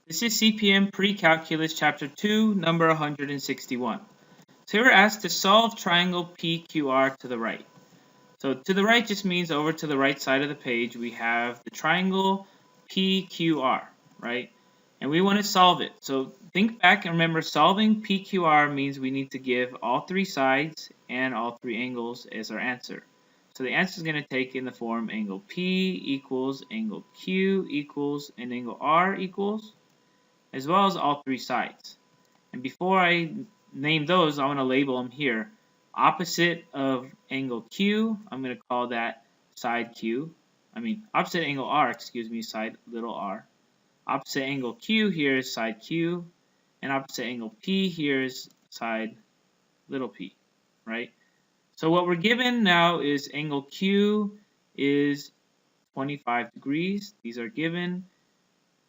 This is CPM Precalculus Chapter 2, number 161. So we're asked to solve triangle PQR to the right. So to the right just means over to the right side of the page we have the triangle PQR, right? And we want to solve it. So think back and remember, solving PQR means we need to give all three sides and all three angles as our answer. So the answer is going to take in the form angle P equals angle Q equals and angle R equals, as well as all three sides. And before I name those, I want to label them here. Opposite of angle Q, I'm going to call that side Q. Opposite angle R, side little r. Opposite angle Q here is side Q, and opposite angle P here is side little p, right? So what we're given now is angle Q is 25 degrees. These are given.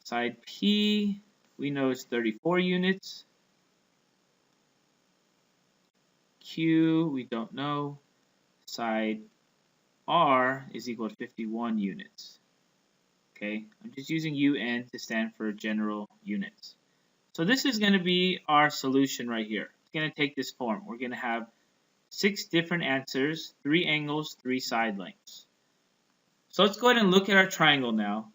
Side P, we know it's 34 units. Q, we don't know. Side R is equal to 51 units. Okay, I'm just using UN to stand for general units. So this is going to be our solution right here. It's going to take this form. We're going to have 6 different answers, 3 angles, 3 side lengths. So let's go ahead and look at our triangle now.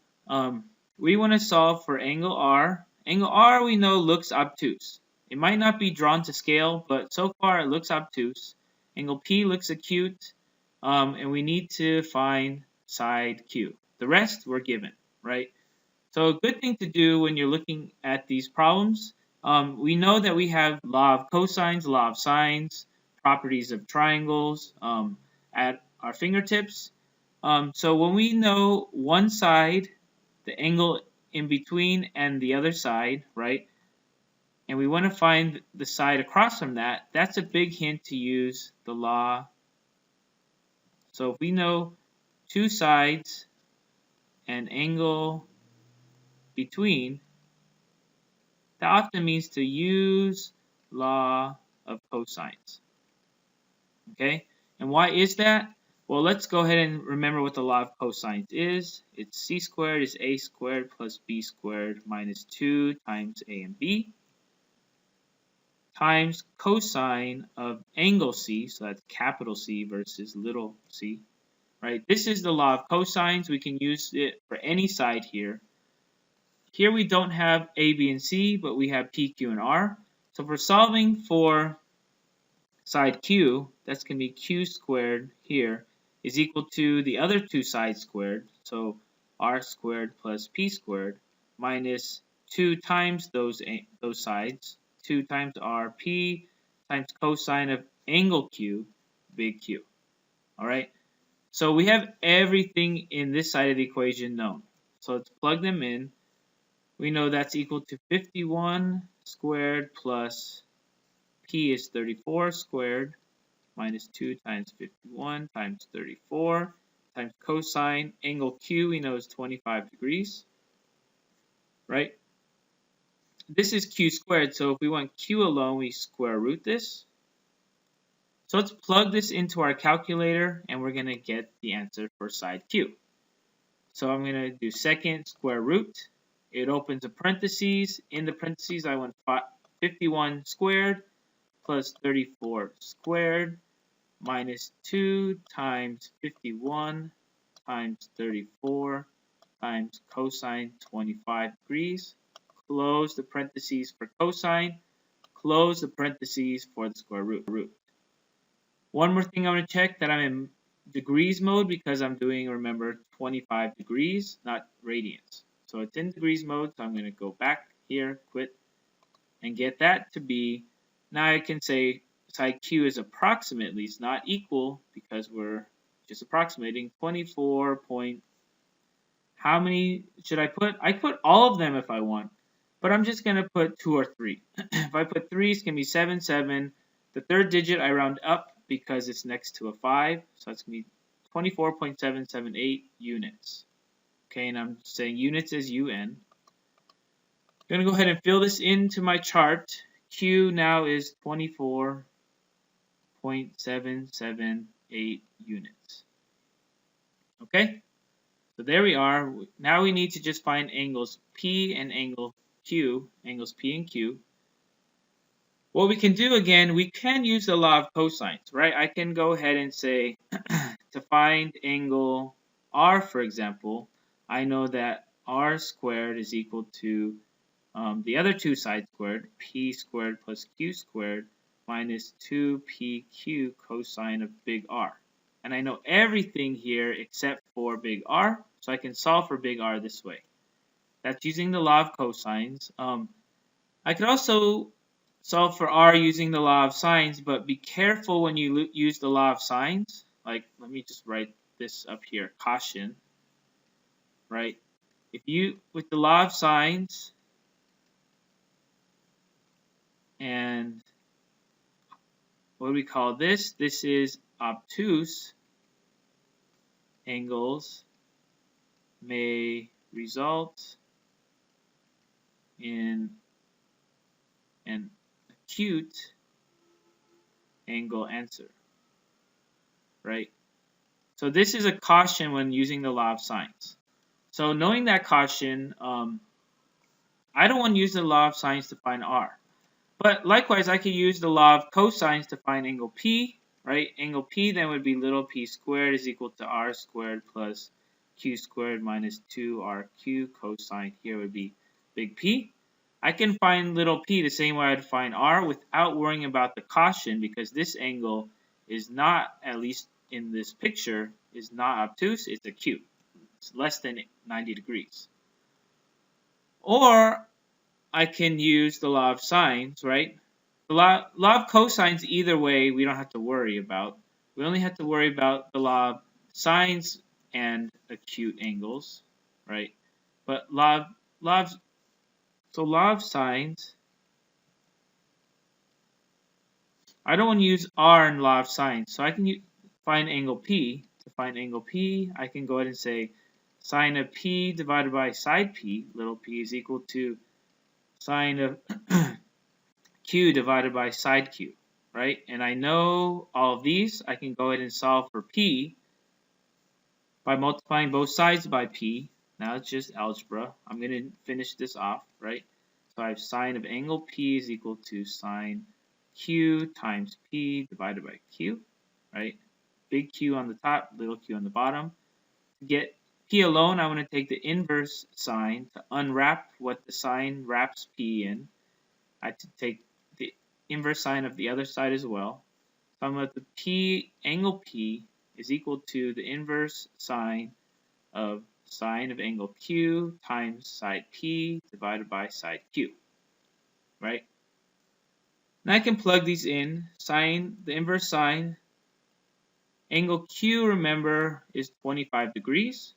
We want to solve for angle R. Angle R we know looks obtuse. It might not be drawn to scale, but so far it looks obtuse. Angle P looks acute, and we need to find side Q. The rest we're given, right? So a good thing to do when you're looking at these problems, we know that we have law of cosines, law of sines, properties of triangles at our fingertips. So when we know one side, the angle in between and the other side, right? And we want to find the side across from that, that's a big hint to use the law. So if we know two sides and angle between, that often means to use law of cosines. Okay, and why is that? Well, let's go ahead and remember what the law of cosines is. It's c squared is a squared plus b squared minus 2 times a and b times cosine of angle c, so that's capital C versus little c, right? This is the law of cosines. We can use it for any side here. Here we don't have a, b, and c, but we have p, q, and r. So if we're solving for side q, that's going to be q squared here is equal to the other two sides squared, so r squared plus p squared minus 2 times those sides, 2 times rp times cosine of angle q, big Q. All right, so we have everything in this side of the equation known. So let's plug them in. We know that's equal to 51 squared plus p is 34 squared minus 2 times 51 times 34 times cosine angle q we know is 25 degrees, right? This is q squared, so if we want q alone, we square root this. So let's plug this into our calculator, and we're going to get the answer for side q. So I'm going to do second square root. It opens a parentheses. In the parentheses, I want 51 squared plus 34 squared minus 2 times 51 times 34 times cosine 25 degrees. Close the parentheses for cosine. Close the parentheses for the square root. One more thing I want to check that I'm in degrees mode because I'm doing, remember, 25 degrees, not radians. So it's in degrees mode, so I'm going to go back here, quit, and get that to be, now I can say side Q is approximately, it's not equal because we're just approximating 24 point, how many should I put? I put all of them if I want, but I'm just going to put 2 or 3. If I put 3, it's going to be 7, 7. The third digit I round up because it's next to a 5, so it's going to be 24.778 units. Okay, and I'm saying units as UN. I'm going to go ahead and fill this into my chart. Q now is 24.778 units. Okay, so there we are. Now we need to just find angles P and angle Q, angles P and Q, what we can do again, we can use the law of cosines, right? I can go ahead and say to find angle R, for example, I know that R squared is equal to the other two sides squared, P squared plus Q squared minus 2PQ cosine of big R. And I know everything here except for big R, so I can solve for big R this way. That's using the law of cosines. I could also solve for R using the law of sines, but be careful when you use the law of sines. Like, let me just write this up here, caution, right? If you, with the law of sines, and what do we call this? This is obtuse angles may result in an acute angle answer, right? So this is a caution when using the law of sines. So knowing that caution, I don't want to use the law of sines to find R. But likewise, I could use the law of cosines to find angle P, right? Angle P then would be little p squared is equal to R squared plus Q squared minus 2RQ. Cosine here would be big P. I can find little p the same way I'd find R without worrying about the caution, because this angle is not, at least in this picture, is not obtuse, it's acute. It's less than 90 degrees. Or I can use the law of sines, right? The law of cosines, either way, we don't have to worry about. We only have to worry about the law of sines and acute angles, right? But law of sines, I don't want to use R in law of sines, so I can find angle P. To find angle P, I can go ahead and say sine of P divided by side P, little p, is equal to sine of Q divided by side Q, right? And I know all of these. I can go ahead and solve for P by multiplying both sides by P. Now it's just algebra. I'm going to finish this off, right? So I have sine of angle P is equal to sine Q times P divided by Q, right? Big Q on the top, little q on the bottom. To get P alone, I want to take the inverse sign to unwrap what the sign wraps P in. I have to take the inverse sign of the other side as well. So I'm at the P, angle P is equal to the inverse sign of angle Q times side P divided by side Q, right? Now I can plug these in. Sine, the inverse sine, angle Q, remember, is 25 degrees.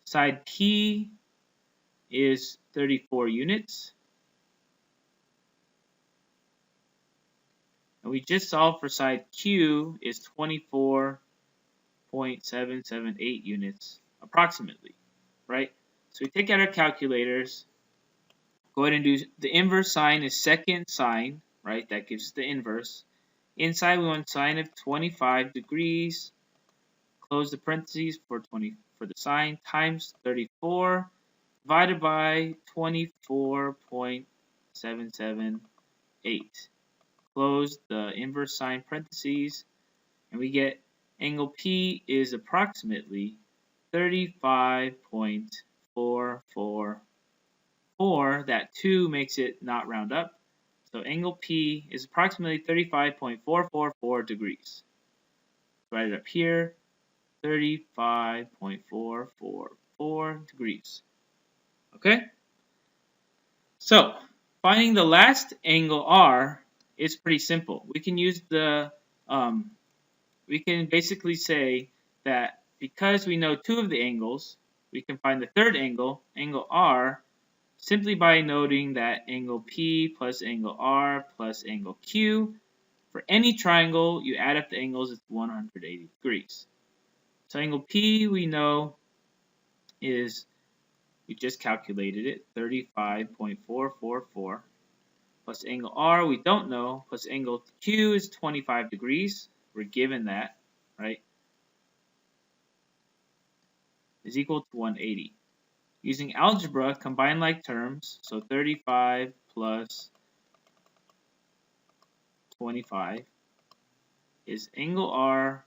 Side P is 34 units. And we just solved for side Q is 24.778 units approximately, right? So we take out our calculators, go ahead and do the inverse sine is second sine, right? That gives us the inverse. Inside we want sine of 25 degrees, close the parentheses for the sine, times 34 divided by 24.778. Close the inverse sine parentheses, and we get angle P is approximately 35.444. That 2 makes it not round up. So angle P is approximately 35.444 degrees. Write it up here, 35.444 degrees. Okay? So, finding the last angle R is pretty simple. We can use we can basically say that because we know two of the angles, we can find the third angle, angle R, simply by noting that angle P plus angle R plus angle Q. For any triangle, you add up the angles, it's 180 degrees. So angle P we know is, we just calculated it, 35.444. Plus angle R we don't know, plus angle Q is 25 degrees. We're given that, right? Is equal to 180. Using algebra, combine like terms, so 35 plus 25 is angle R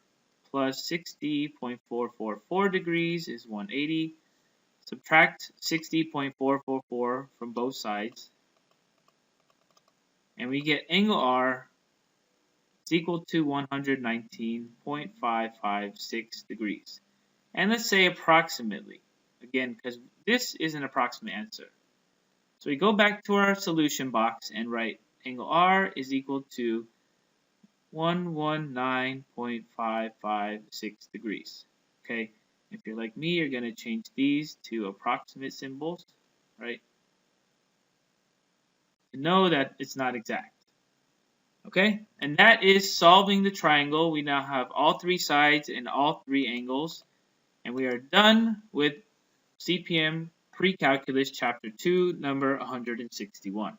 plus 60.444 degrees is 180. Subtract 60.444 from both sides, and we get angle R is equal to 119.556 degrees. And let's say approximately, again, because this is an approximate answer. So we go back to our solution box and write angle R is equal to 119.556 degrees. Okay, if you're like me, you're going to change these to approximate symbols, right? To know that it's not exact. Okay, and that is solving the triangle. We now have all three sides and all three angles, and we are done with CPM Precalculus Chapter 2, number 161.